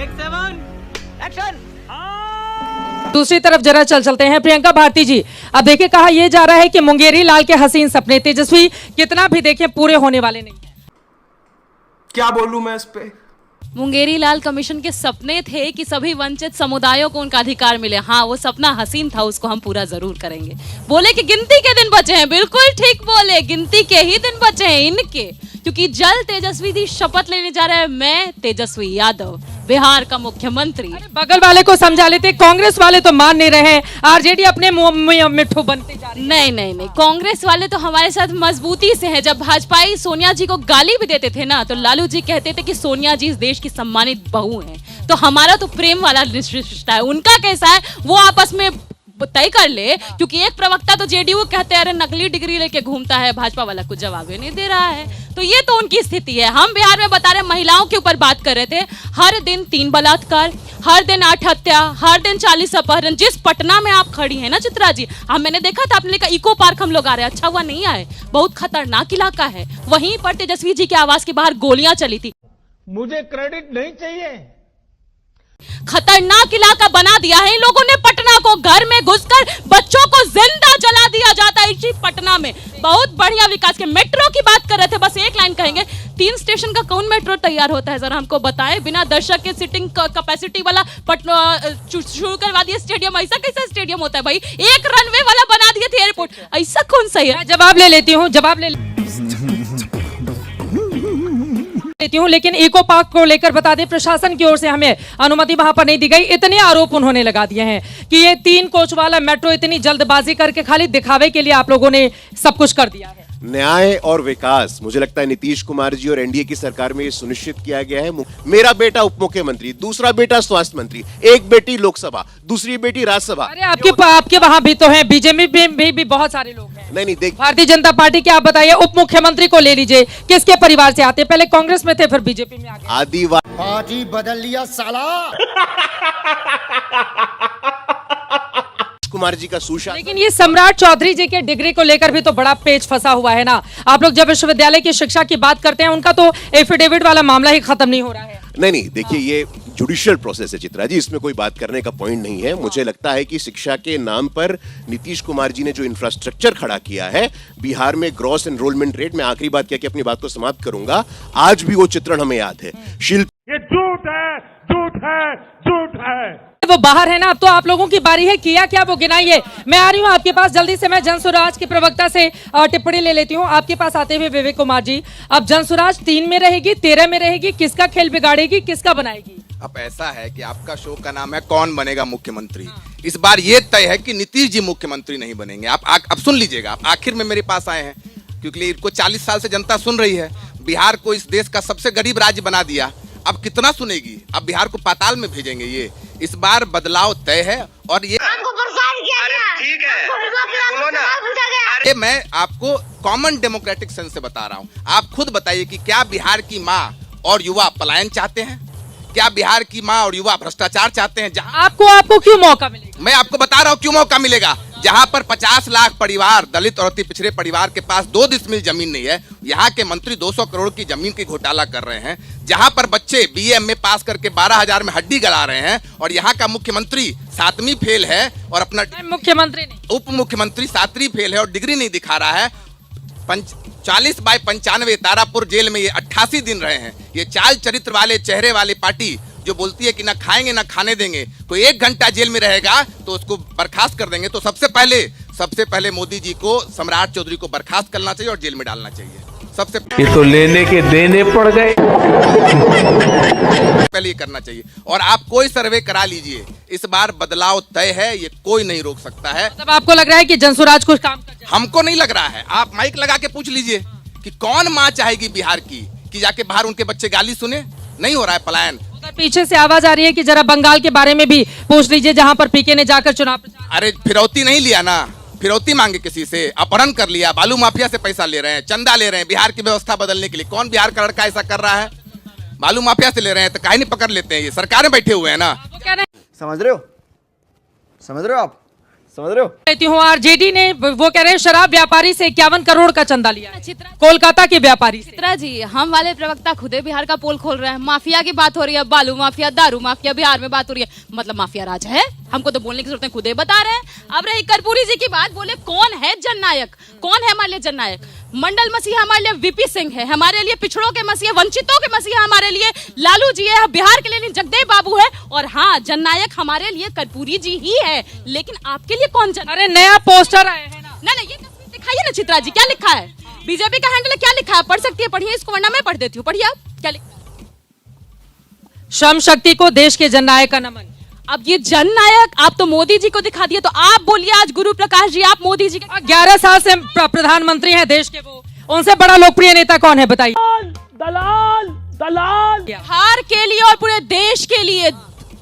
Action. दूसरी तरफ जरा चलते हैं प्रियंका भारती जी। अब देखिए, कहा यह जा रहा है कि मुंगेरी लाल के हसीन सपने तेजस्वी कितना भी देखें पूरे होने वाले नहीं हैं। क्या बोलूं मैं इस पे? मुंगेरी लाल कमीशन के सपने थे कि सभी वंचित समुदायों को उनका अधिकार मिले। हाँ, वो सपना हसीन था, उसको हम पूरा जरूर करेंगे। बोले कि गिनती के दिन बचे हैं, बिल्कुल ठीक बोले, गिनती के ही दिन बचे हैं इनके, क्योंकि जल तेजस्वी जी शपथ लेने जा रहे हैं। मैं तेजस्वी यादव, बिहार का मुख्यमंत्री। बगल वाले को समझा लेते, कांग्रेस वाले तो मान नहीं रहे हैं, आरजेडी अपने मिट्ठू बनते जा रही है। नहीं, कांग्रेस वाले तो हमारे साथ मजबूती से हैं। जब भाजपाई सोनिया जी को गाली भी देते थे ना, तो लालू जी कहते थे कि सोनिया जी इस देश की सम्मानित बहू हैं। तो हमारा तो प्रेम वाला रिश्ता है, उनका कैसा है वो आपस में तय कर ले, क्योंकि एक प्रवक्ता तो जेडीयू कहते हैं अरे नकली डिग्री लेके घूमता है, भाजपा वाला कुछ जवाब ही नहीं दे रहा है। तो ये तो उनकी स्थिति है। हम बिहार में बता रहे महिलाओं के ऊपर बात कर रहे थे। हर दिन 3 बलात्कार, हर दिन 8 हत्या, हर दिन 40 अपहरण। जिस पटना में आप खड़ी हैं ना चित्रा जी, मैंने देखा था आपने कहा इको पार्क हम लोग आ रहे हैं, अच्छा हुआ नहीं आए, बहुत खतरनाक इलाका है। वहीं पर तेजस्वी जी के आवास के बाहर गोलियां चली थी। मुझे क्रेडिट नहीं चाहिए। खतरनाक इलाका बना दिया है इन लोगों ने पटना को। घर में घुसकर बच्चों को जिंदा जला दिया जाता है इसी पटना में। बहुत बढ़िया विकास के। मेट्रो की बात कर रहे थे, बस एक लाइन कहेंगे, 3 स्टेशन का कौन मेट्रो तैयार होता है जरा हमको बताएं। बिना दर्शक के सिटिंग कैपेसिटी वाला पटना शुरू करवा दिया स्टेडियम। ऐसा कैसा स्टेडियम होता है भाई? एक रनवे वाला बना दिए थे एयरपोर्ट, ऐसा कौन सही है? जवाब ले लेती हूँ, लेकिन इको पार्क को लेकर बता दें, प्रशासन की ओर से हमें अनुमति वहां पर नहीं दी गई। इतने आरोप उन्होंने लगा दिए हैं कि ये 3 कोच वाला मेट्रो इतनी जल्दबाजी करके खाली दिखावे के लिए आप लोगों ने सब कुछ कर दिया है। न्याय और विकास, मुझे लगता है नीतीश कुमार जी और एनडीए की सरकार में ये सुनिश्चित किया गया है। मेरा बेटा उप मुख्यमंत्री, दूसरा बेटा स्वास्थ्य मंत्री, एक बेटी लोकसभा, दूसरी बेटी राज्यसभा। अरे आपके वहां भी तो है, बीजेपी में भी बहुत सारे लोग हैं। नहीं देख, भारतीय जनता पार्टी के आप बताइए, उप मुख्यमंत्री को ले लीजिए, किसके परिवार से आते? पहले कांग्रेस में थे, फिर बीजेपी में आ गए। आदिवासी पार्टी बदल लिया साला। कुमार जी का सुशासन। लेकिन ये सम्राट चौधरी जी के डिग्री को लेकर भी तो बड़ा पेच फंसा हुआ है ना। आप लोग जब विश्वविद्यालय की शिक्षा की बात करते हैं, उनका तो एफिडेविट वाला मामला ही खत्म नहीं हो रहा है। नहीं देखिए, ये जुडिशियल प्रोसेस है चित्रा जी, इसमें कोई बात करने का पॉइंट नहीं है। मुझे लगता है कि शिक्षा के नाम पर नीतीश कुमार जी ने जो इंफ्रास्ट्रक्चर खड़ा किया है बिहार में, ग्रॉस एनरोलमेंट रेट, मैं आखिरी बात कह के अपनी बात को समाप्त करूंगा, आज भी वो चित्रण हमें याद है। शिल्प ये झूठ है, झूठ है, झूठ है। वो बाहर है ना, अब तो आप लोगों की बारी है। किया क्या वो गिनाइए। मैं आ रही हूँ आपके पास जल्दी से। मैं जनसुराज के प्रवक्ता से टिप्पणी ले लेती हूँ। आपके पास आते हुए विवेक कुमार जी, अब जनसुराज 3 में रहेगी, 13 में रहेगी, किसका खेल बिगाड़ेगी, किसका बनाएगी? अब ऐसा है कि आपका शो का नाम है कौन बनेगा मुख्यमंत्री। इस बार ये तय है कि नीतीश जी मुख्यमंत्री नहीं बनेंगे। आप अब सुन लीजिएगा, आप आखिर में मेरे पास आए हैं क्योंकि इनको 40 साल से जनता सुन रही है। बिहार को इस देश का सबसे गरीब राज्य बना दिया, अब कितना सुनेगी? अब बिहार को पाताल में भेजेंगे। ये इस बार बदलाव तय है और ये ठीक है, अरे मैं आपको कॉमन डेमोक्रेटिक सेंस से बता रहा हूँ। आप खुद बताइए कि क्या बिहार की माँ और युवा पलायन चाहते हैं? क्या बिहार की माँ और युवा भ्रष्टाचार चाहते हैं? जहाँ आपको क्यों मौका मिलेगा? मैं आपको बता रहा हूँ क्यों मौका मिलेगा। जहाँ पर 50 लाख परिवार, दलित और अति पिछड़े परिवार के पास 2 डिसमिल जमीन नहीं है, यहाँ के मंत्री 200 करोड़ की जमीन की घोटाला कर रहे हैं। जहाँ पर बच्चे BA MA पास करके 12,000 में हड्डी गला रहे हैं और यहाँ का मुख्यमंत्री 7वीं फेल है और अपना मुख्यमंत्री नहीं, उप मुख्यमंत्री 7वीं फेल है और डिग्री नहीं दिखा रहा है। 40/95 तारापुर जेल में ये 88 दिन रहे हैं। ये चाल चरित्र वाले चेहरे वाली पार्टी जो बोलती है कि ना खाएंगे ना खाने देंगे, कोई 1 घंटा जेल में रहेगा तो उसको बर्खास्त कर देंगे। तो सबसे पहले मोदी जी को, सम्राट चौधरी को बर्खास्त करना चाहिए और जेल में डालना चाहिए। सबसे ये तो लेने के देने पड़ गए। पहले ये करना चाहिए। और आप कोई सर्वे करा लीजिए, इस बार बदलाव तय है, ये कोई नहीं रोक सकता है। मतलब आपको लग रहा है कि जनसुराज कुछ काम कर जाए? हमको नहीं लग रहा है। आप माइक लगा के पूछ लीजिए कि कौन माँ चाहेगी बिहार की कि जाके बाहर उनके बच्चे गाली सुने? नहीं हो रहा है पलायन। पीछे से आवाज आ रही है कि जरा बंगाल के बारे में भी पूछ लीजिए, जहां पर पीके ने जाकर चुनाव प्रचार। अरे फिरौती नहीं लिया ना, फिरौती मांगे किसी से, अपहरण कर लिया, बालू माफिया से पैसा ले रहे हैं, चंदा ले रहे हैं बिहार की व्यवस्था बदलने के लिए। कौन बिहार का लड़का ऐसा कर रहा है? बालू माफिया से ले रहे हैं तो काहे नहीं पकड़ लेते हैं? ये सरकार में बैठे हुए हैं ना। समझ रहे हो आप? समझ रहे हो? कहती हूँ आरजेडी ने, वो कह रहे हैं शराब व्यापारी से 51 करोड़ का चंदा लिया है, चित्रा कोलकाता के व्यापारी से। चित्रा जी, हम वाले प्रवक्ता खुदे बिहार का पोल खोल रहे हैं। माफिया की बात हो रही है, बालू माफिया, दारू माफिया, बिहार में बात हो रही है, मतलब माफिया राज है। हमको तो बोलने की जरूरत है, खुदे बता रहे हैं। अब रही कर्पूरी जी की बात, बोले कौन है जननायक, कौन है हमारे लिए जननायक? मंडल मसीहा हमारे लिए वीपी सिंह है, हमारे लिए पिछड़ों के मसीहा, वंचितों के मसीहा हमारे लिए लालू जी है, बिहार के लिए जगदेव बाबू है, और हाँ, जननायक हमारे लिए कर्पूरी जी ही है। लेकिन आपके लिए कौन जन? अरे नया पोस्टर आया है ना, ना ये तस्वीर दिखाइए ना चित्रा जी, क्या लिखा है? बीजेपी का हैंडल क्या लिखा है? पढ़ सकती है, पढ़िए इसको, वरना मैं पढ़ देती हूँ। पढ़िए आप, क्या लिखा है? श्रम शक्ति को देश के जननायक का नमन। अब ये जननायक आप तो मोदी जी को दिखा दिए, तो आप बोलिए आज गुरु प्रकाश जी, आप मोदी जी के 11 साल से प्रधानमंत्री हैं देश के, वो उनसे बड़ा लोकप्रिय नेता कौन है बताइए? दलाल दलाल। बिहार के लिए और पूरे देश के लिए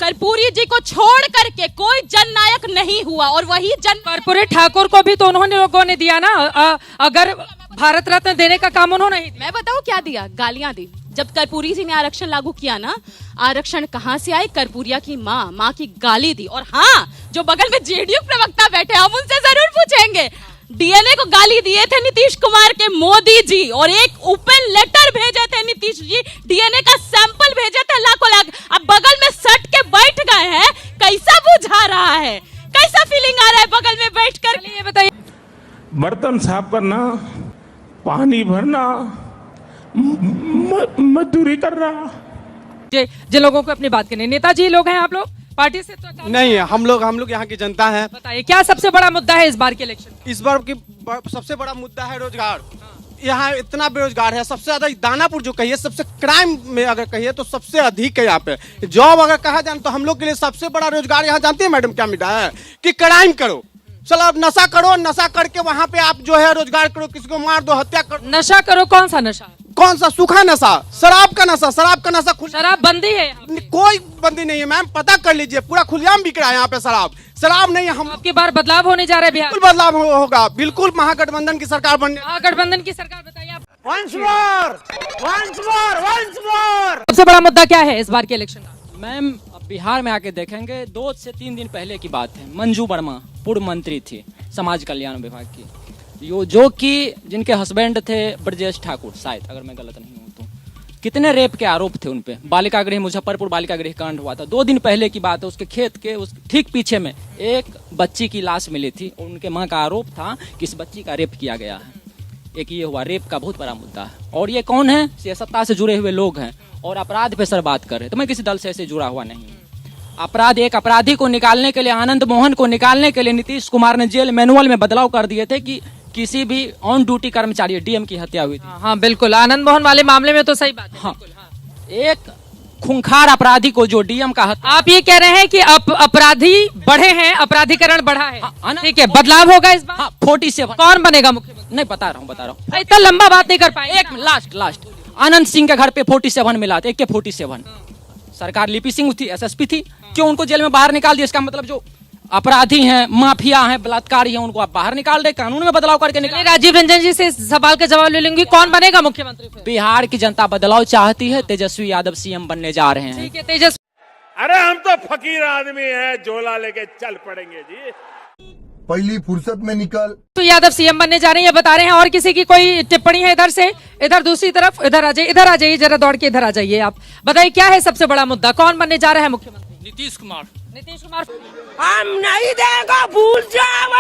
कर्पूरी जी को छोड़ करके कोई जननायक नहीं हुआ, और वही कर्पूरी ठाकुर को भी तो उन्होंने लोगों ने दिया ना, अगर भारत रत्न देने का काम उन्होंने ही। मैं बताऊं क्या दिया? गालियां दी। जब कर्पूरी जी ने आरक्षण लागू किया ना, आरक्षण कहां से आई? कर्पूरिया की माँ की गाली दी। और हाँ, जो बगल में जेडीयू प्रवक्ता बैठे, हम उनसे जरूर पूछेंगे, डीएनए को गाली दिए थे नीतीश कुमार के मोदी जी, और एक ओपन लेटर भेजे थे नीतीश जी, डीएनए का सैंपल भेजे थे लाखों लाख। अब बगल में सट के बैठ गए हैं, कैसा बुझा रहा है, कैसा फीलिंग आ रहा है बगल में बैठ कर? ये बताइए। बर्तन साफ करना, पानी भरना, मजदूरी कर रहा। जिन लोगों को अपनी बात करनी, नेताजी लोग हैं आप लोग, पार्टी से तो नहीं है। हम लोग यहाँ की जनता है। बताइए क्या सबसे बड़ा मुद्दा है इस बार के इलेक्शन? इस बार की सबसे बड़ा मुद्दा है रोजगार। यहाँ इतना बेरोजगार है, सबसे ज्यादा दानापुर जो कहिए, सबसे क्राइम में अगर कहिए तो सबसे अधिक है यहाँ पे। जॉब अगर कहा जाए तो हम लोग के लिए सबसे बड़ा रोजगार यहाँ जानते हैं मैडम क्या मिला है? कि क्राइम करो, चलो अब नशा करो, नशा करके वहाँ पे आप जो है रोजगार करो, किसी को मार दो, हत्या करो। नशा करो? कौन सा नशा? कौन सा? सूखा नशा, शराब का नशा। शराब का नशा शराब बंदी है? कोई बंदी नहीं है मैम, पता कर लीजिए, पूरा खुलेआम बिक रहा है यहाँ पे शराब नहीं है। हम आपकी बार बदलाव होने जा रहा है बिहार? बिल्कुल बदलाव होगा, बिल्कुल महागठबंधन की सरकार बनने। महागठबंधन की सरकार, बताइए आप। Once more! सबसे बड़ा मुद्दा क्या है इस बार के इलेक्शन का? मैम बिहार में आके देखेंगे, 2 से 3 दिन पहले की बात है, मंजू वर्मा पूर्व मंत्री थी समाज कल्याण विभाग की, जो कि जिनके हस्बैंड थे ब्रजेश ठाकुर, शायद अगर मैं गलत नहीं हूँ तो, कितने रेप के आरोप थे उन पे। बालिका गृह, मुजफ्फरपुर बालिका गृह कांड हुआ था, 2 दिन पहले की बात है। उसके खेत के ठीक पीछे में एक बच्ची की लाश मिली थी, और उनके माँ का आरोप था कि इस बच्ची का रेप किया गया है। एक ये हुआ, रेप का बहुत बड़ा मुद्दा है। और ये कौन है? सत्ता से जुड़े हुए लोग हैं, और अपराध पे सर बात कर रहे हैं। तो मैं किसी दल से ऐसे जुड़ा हुआ नहीं हूँ। एक अपराधी को निकालने के लिए, आनंद मोहन को निकालने के लिए नीतीश कुमार ने जेल मैनुअल में बदलाव कर दिए थे कि किसी भी ऑन ड्यूटी कर्मचारी, डीएम की हत्या हुई थी। हाँ बिल्कुल, आनंद मोहन वाले मामले में तो सही बात है। हाँ, एक खूंखार अपराधी को जो डीएम का आप ये कह रहे हैं कि अपराधी बढ़े हैं, अपराधीकरण बढ़ा है। हाँ, ठीक है, बदलाव होगा इस बार। हाँ, 47 कौन बनेगा मुख्यमंत्री? नहीं बता रहा हूँ। इतना लंबा बात नहीं कर पाए। एक लास्ट आनंद सिंह के घर पे 47 मिला था, AK-47। सरकार लिपि सिंह थी, SSP थी, क्यों उनको जेल में बाहर निकाल दिया? इसका मतलब जो अपराधी हैं, माफिया हैं, बलात्कारी हैं, उनको आप बाहर निकाल रहे, कानून में बदलाव करके निकाल। राजीव रंजन जी से सवाल का जवाब ले लूंगी, कौन बनेगा मुख्यमंत्री? बिहार की जनता बदलाव चाहती है, तेजस्वी यादव सीएम बनने जा रहे हैं। ठीक है, तेजस्वी। अरे हम तो फकीर आदमी हैं, झोला लेके चल पड़ेंगे जी। पहली फुर्सत में निकल। तो यादव सीएम बनने जा रहे हैं, ये बता रहे हैं। और किसी की कोई टिप्पणी है इधर से? इधर दूसरी तरफ, इधर आ जाइए जरा, दौड़ के इधर आ जाइए। आप बताइए क्या है सबसे बड़ा मुद्दा, कौन बनने जा रहा है मुख्यमंत्री? नीतीश कुमार। हम नहीं देगा, भूल जाओ।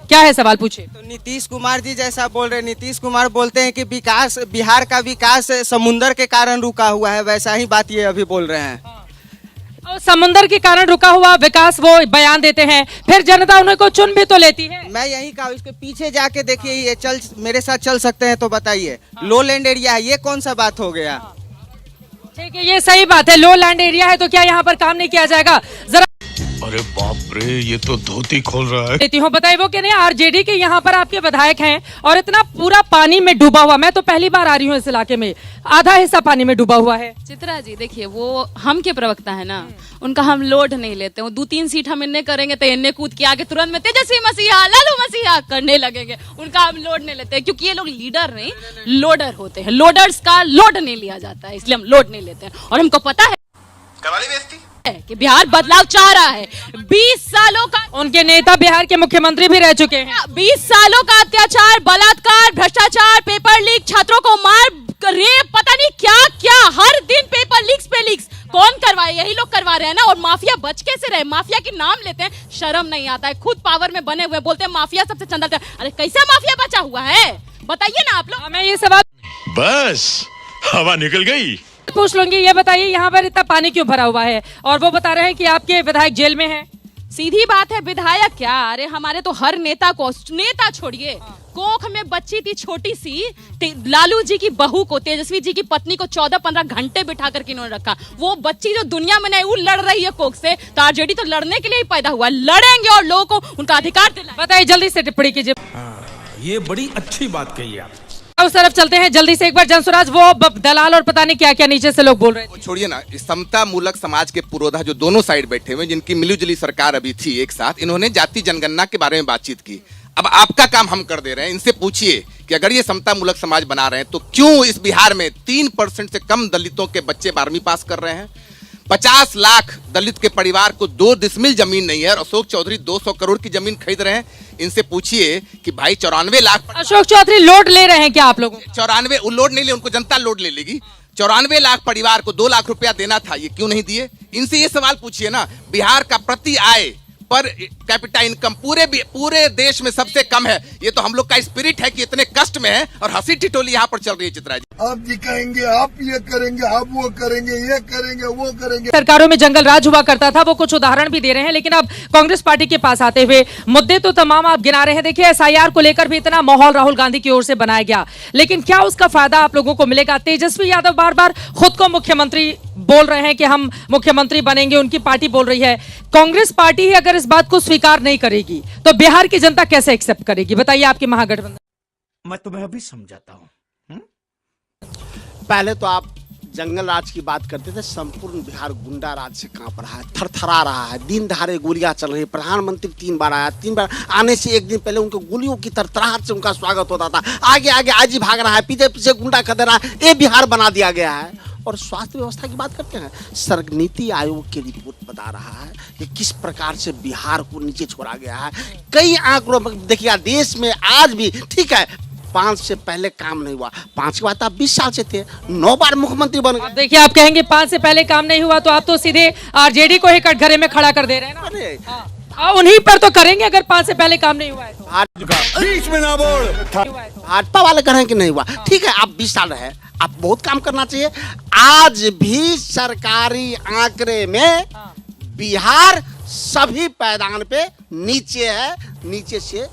क्या है सवाल, पूछिए। तो नीतीश कुमार जी जैसा बोल रहे, नीतीश कुमार बोलते हैं कि विकास, बिहार का विकास समुंदर के कारण रुका हुआ है, वैसा ही बात ये अभी बोल रहे हैं। समुंदर के कारण रुका हुआ विकास वो बयान देते हैं, फिर जनता उन्हें को चुन भी तो लेती है। मैं यही कहा, इसके पीछे जाके देखिए, ये मेरे साथ चल सकते हैं तो बताइए। लो लैंड एरिया है, ये कौन सा बात हो गया? ठीक है, ये सही बात है, लो लैंड एरिया है, तो क्या यहाँ पर काम नहीं किया जाएगा? जरा अरे बाप रे, ये तो धोती खोल रहा है। देती हूँ, बताइए। वो कह रहे हैं आरजेडी के यहाँ पर आपके विधायक हैं, और इतना पूरा पानी में डूबा हुआ, मैं तो पहली बार आ रही हूँ इस इलाके में, आधा हिस्सा पानी में डूबा हुआ है। चित्रा जी देखिए, वो हम के प्रवक्ता है ना, उनका हम लोड नहीं लेते। वो 2-3 सीट हम इन्ने करेंगे तो इन्ने कूद के आगे तुरंत में तेजस्वी मसीहा, लालू मसीहा करने लगेंगे। उनका हम लोड नहीं लेते, क्योंकि ये लोग लीडर नहीं, लोडर होते हैं। लोडर्स का लोड नहीं लिया जाता है, इसलिए हम लोड नहीं लेते हैं। और हमको पता है। करवा ली बेइज्जती? कि बिहार बदलाव चाह रहा है। 20 सालों का उनके नेता बिहार के मुख्यमंत्री भी रह चुके हैं। 20 सालों का अत्याचार, बलात्कार, भ्रष्टाचार, पेपर लीक, छात्रों को मार, रेप, पता नहीं क्या क्या, हर दिन पेपर लीक्स पे लीक्स। कौन करवाए? यही लोग करवा रहे हैं ना। और माफिया बच कैसे रहे? माफिया के नाम लेते हैं, शर्म नहीं आता है। खुद पावर में बने हुए बोलते हैं माफिया सबसे चंदा। अरे कैसे माफिया बचा हुआ है, बताइए ना आप लोग। मैं ये सवाल बस हवा निकल गई। पूछ लूंगी, ये बताइए यहाँ पर इतना पानी क्यों भरा हुआ है? और वो बता रहे हैं कि आपके विधायक जेल में हैं। सीधी बात है, विधायक क्या, अरे हमारे तो हर नेता को, नेता छोड़िए, कोख में बच्ची थी छोटी सी, लालू जी की बहू को, तेजस्वी जी की पत्नी को 14-15 घंटे बिठा करके इन्होंने रखा। वो बच्ची जो दुनिया में नहीं, वो लड़ रही है कोख से, तो आरजेडी तो लड़ने के लिए ही पैदा हुआ। लड़ेंगे और लोगों को उनका अधिकार दिलाएंगे। बताइए जल्दी से टिप्पणी कीजिए। ये बड़ी अच्छी बात कही आप। उस तरफ चलते हैं जल्दी से एक बार। जनसुराज, वो दलाल और पता नहीं क्या क्या नीचे से लोग बोल रहे थे। छोड़िए ना, समता मूलक समाज के पुरोधा जो दोनों साइड बैठे हुए, जिनकी मिलीजुली सरकार अभी थी एक साथ, इन्होंने जाति जनगणना के बारे में बातचीत की। अब आपका काम हम कर दे रहे हैं। इनसे पूछिए कि अगर ये समता मूलक समाज बना रहे हैं तो क्यों इस बिहार में 3% से कम दलितों के बच्चे 12वीं पास कर रहे हैं? 50 लाख दलित के परिवार को 2 डिसमिल जमीन नहीं है और अशोक चौधरी 200 करोड़ की जमीन खरीद रहे हैं। इनसे पूछिए कि भाई 94 लाख अशोक चौधरी लोड ले रहे हैं क्या आप लोगों? 94 वो लोड नहीं ले, उनको जनता लोड ले लेगी। 94 लाख परिवार को 2 लाख रुपया देना था, ये क्यों नहीं दिए? इनसे ये सवाल पूछिए ना। बिहार का प्रति आय पर कैपिटा इनकम पूरे देश में सबसे कम है। ये तो हम लोग का स्पिरिट है कि इतने कष्ट में है और हंसी ठिठोली यहाँ पर चल रही है। चित्रा जी, आप दिखाएंगे, आप ये करेंगे, आप वो करेंगे, ये करेंगे, वो करेंगे। सरकारों में जंगल राज हुआ करता था, वो कुछ उदाहरण भी दे रहे हैं। लेकिन अब कांग्रेस पार्टी के पास आते हुए मुद्दे तो तमाम आप गिना रहे हैं। देखिए, SIR को लेकर भी इतना माहौल राहुल गांधी की ओर से बनाया गया, लेकिन क्या उसका फायदा आप लोगों को मिलेगा? तेजस्वी यादव बार बार खुद को मुख्यमंत्री बोल रहे हैं कि हम मुख्यमंत्री बनेंगे, उनकी पार्टी बोल रही है। कांग्रेस पार्टी ही अगर इस बात को स्वीकार नहीं करेगी तो बिहार की जनता कैसे एक्सेप्ट करेगी? बताइए आपके महागठबंधन। मैं तुम्हें अभी समझाता हूँ। पहले तो आप जंगल राज की बात करते थे, संपूर्ण बिहार गुंडा राज से कांप रहा है, थरथरा रहा है। दिन दहाड़े गोलियां चल रही है। प्रधानमंत्री 3 बार आया, 3 बार आने से एक दिन पहले उनको गोलियों की तरतराहट से उनका स्वागत होता था। आगे आगे आज ही भाग रहा है, पीछे पीछे गुंडा खदे रहा है। ये बिहार बना दिया गया है। और स्वास्थ्य व्यवस्था की बात करते हैं, नीति आयोग की रिपोर्ट बता रहा है कि किस प्रकार से बिहार को नीचे छोड़ा गया है। कई आंकड़ों में देखिए, देश में आज भी ठीक है 5 से पहले काम नहीं हुआ। 5 के बाद आप 20 साल से थे, 9 बार मुख्यमंत्री बन गए। देखिए, आप कहेंगे 5 से पहले काम नहीं हुआ, तो आप तो सीधे आरजेडी को ही कटघरे में खड़ा कर दे रहे हैं ना। अरे उन्हीं पर तो करेंगे अगर 5 से पहले काम नहीं हुआ है तो। बीच में ना बोल। भाजपा वाले कह रहे हैं कि नहीं हुआ। ठीक है, आप 20 साल रहे, आप बहुत काम करना चाहिए। आज भी सरकारी आंकड़े में बिहार सभी पैदान पे नीचे है, नीचे से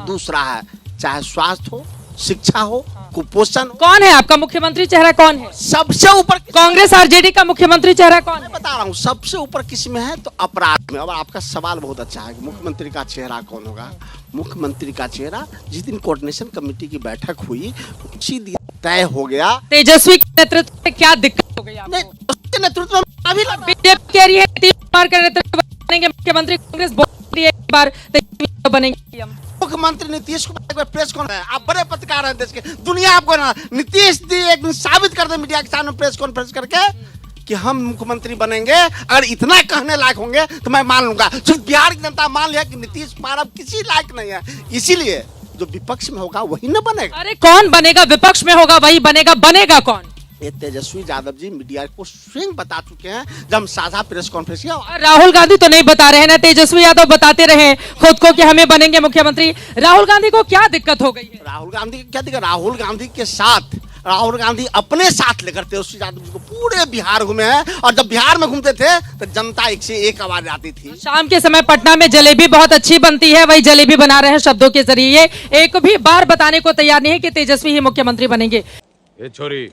दूसरा है। चाहे स्वास्थ्य हो, शिक्षा हो, कुपोषण। कौन है आपका मुख्यमंत्री चेहरा? कौन है सबसे ऊपर? कांग्रेस आरजेडी का मुख्यमंत्री चेहरा कौन है? बता रहा हूँ, सबसे ऊपर किस में है तो अपराध में। अब आपका सवाल बहुत अच्छा है कि मुख्यमंत्री का चेहरा कौन होगा। मुख्यमंत्री का चेहरा जिस दिन कोऑर्डिनेशन कमेटी की बैठक हुई उसी दिन तय हो गया। तेजस्वी के नेतृत्व में क्या दिक्कत हो गई आपको? नेतृत्व में अभी बीजेपी कह रही है नीतीश कुमार के नेतृत्व में बनेंगे मुख्यमंत्री। कांग्रेस बोल रही है एक बार तेजस्वी बनेंगे मुख्यमंत्री। नीतीश कुमार प्रेस कॉन्फ्रेंस, आप बड़े पत्रकार हैं देश के, दुनिया आपको ना नीतीश जी एक दिन साबित कर दे मीडिया के सामने प्रेस कॉन्फ्रेंस करके कि हम मुख्यमंत्री बनेंगे। अगर इतना कहने लायक होंगे तो मैं मान लूंगा। सिर्फ बिहार की जनता मान लिया कि नीतीश कुमार अब किसी लायक नहीं है, इसीलिए जो विपक्ष में होगा वही न बनेगा। अरे कौन बनेगा? विपक्ष में होगा वही बनेगा। बनेगा कौन? ये तेजस्वी यादव जी मीडिया को स्वयं बता चुके हैं जब हम साझा प्रेस कॉन्फ्रेंस किया। राहुल गांधी तो नहीं बता रहे हैं ना, तेजस्वी यादव बताते रहे खुद को कि हमें बनेंगे मुख्यमंत्री। राहुल गांधी को क्या दिक्कत हो गई है? राहुल गांधी की क्या दिक्कत? राहुल गांधी के साथ, राहुल गांधी अपने साथ लेकर तेजस्वी यादव जी को पूरे बिहार घूमे हैं। और जब बिहार में घूमते थे तो जनता एक से एक आवाज आती थी। शाम के समय पटना में जलेबी बहुत अच्छी बनती है, वही जलेबी बना रहे हैं शब्दों के जरिए। ये एक भी बार बताने को तैयार नहीं है कि तेजस्वी ही मुख्यमंत्री बनेंगे। ये छोरी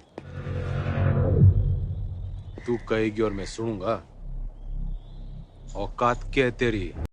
तू कहेगी और मैं सुनूंगा। औकात क्या है तेरी?